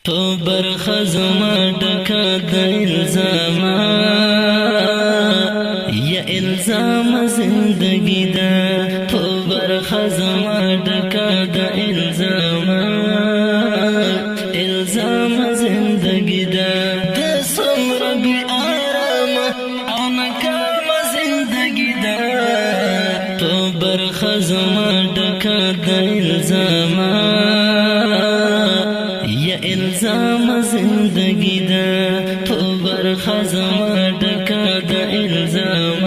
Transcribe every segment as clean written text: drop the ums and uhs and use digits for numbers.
په برخه زما ډکه د الزامه یا الزام زندگی ده په برخه زما ډکه د الزامه الزام زندگی ده د څومره بې آرامه او ناکامه زندگی ده په برخه زما ډکه د الزامه الزام زندگی ده تو برخه زما ډکه د الزام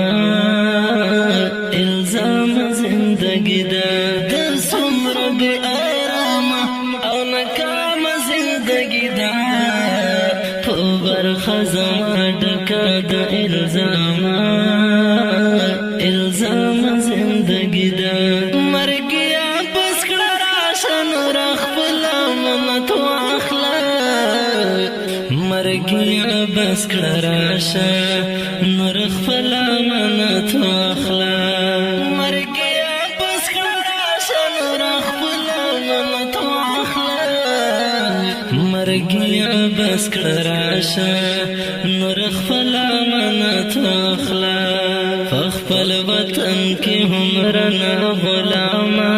الزام زندگی ده د څومره بې آرامه او ناکامه زندگی ده تو برخه زما ډکه د الزام الزام زندگی ده مرګیا بس کړه راشه نور خپله منت مرګیا بس کړه راشه نور خپل امانت واخله مرګیا بس کړه راشه نور خپل امانت واخله مرګیا بس کړه راشه نور خپل امانت واخله خپل وطن کې هم رانه غلامه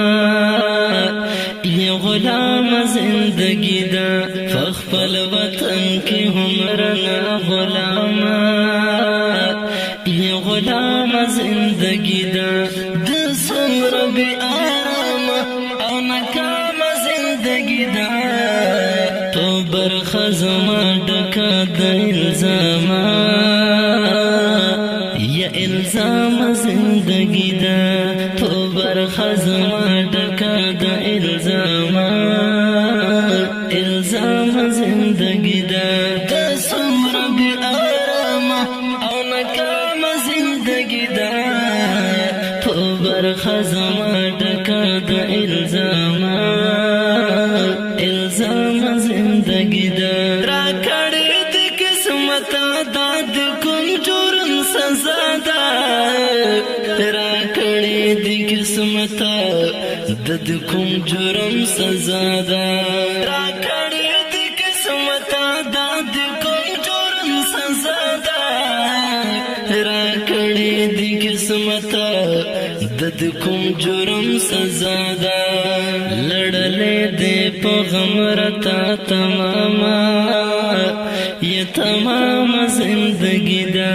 غلام زندگی ده فخپل وطن کی همرنا غلاما یہ غلام زندگی ده د څومره بې آرامه او ناکامه زندگی ده تو برخه زما ډکه د الزامه یا الزام زندگی ده تو برخه زما ډکه د الزام الزام زندگی ده د څومره بې آرامه او ناکامه زندگی ده په برخه زما ډکه د الزام الزام زندگی ده راکړې د قسمت دا د کوم جرم سزا ده راکړې د قسمت د کوم جرم سزا ده راکړې د قسمت دا د کوم جرم سزا ده راکړې د قسمت د کوم جرم سزا ده لړلې دې په غم رتا تماما یہ تمام زندگی ده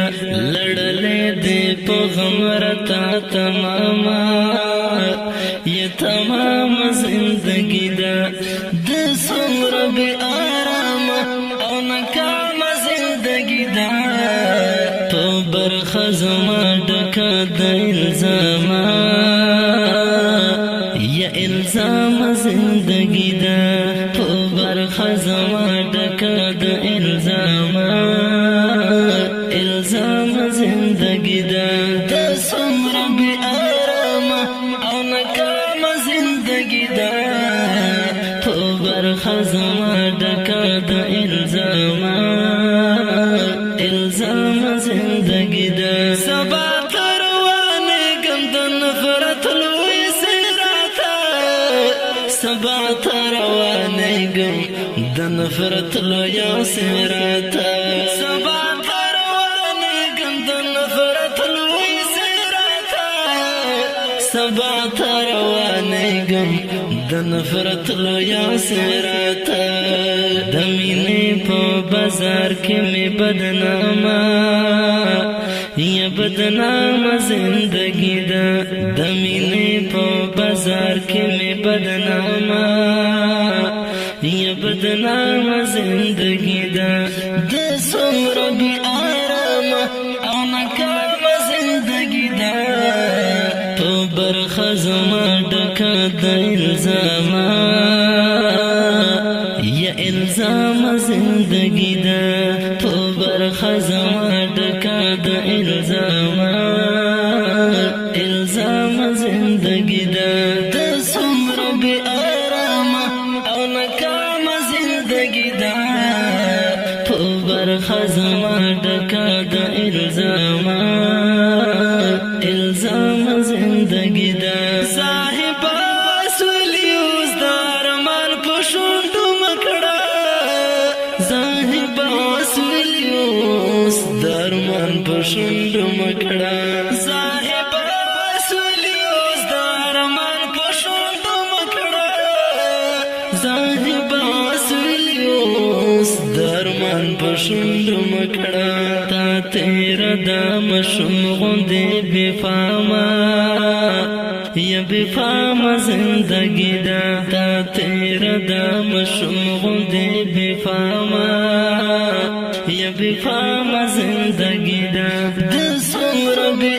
لړلې دې په غم رتا تماما یہ تمام زندگی ده د څومره بې آرامه او ناکامه زندگی ده په برخه زما ډکه د الزامه یا الزام زندگی ده په برخه زما ډکه د الزامه الزام زندگی ده د څومره بې آرامه او ناکامه زندگی ده په برخه زما ډکه د الزام الزام زندگی ده سبا ته روانېږم د نفرت لوی صراطه سبا ته روانېږم د نفرت لوی صراطه سبا ته روانېږم د نفرت لوی صراطه سبا ته روانېږم د نفرت لوی صراطه د مینې په بازار کې مې بدنامه یا بدنامه زندگی ده د مینې په بازار کې مې بدنامه یا بدنامه زندگی ده د څومره بې آرامه او ناکامه زندگی ده په برخه زما ډکه د الزامه یا الزام زندگی ده په برخه زما ډکه د الزام الزام زندگی ده د څومره بې آرامه او ناکامه زندگی ده په برخه زما ډکه د الزام الزام زندگی ده صاحب وسولی اوس د ارمان په شونډو مکړه پشند مکڑا صاحب وصولی اوس دارمان پشند مکڑا صاحب وصولی اوس دارمان پشند مکڑا تا تیرا دا مشم غندے بے فاما یا بے فاما زندگی دا تا تیرا دا مشم غندے بے فاما یا بے فاما زندگی دا دسم ربی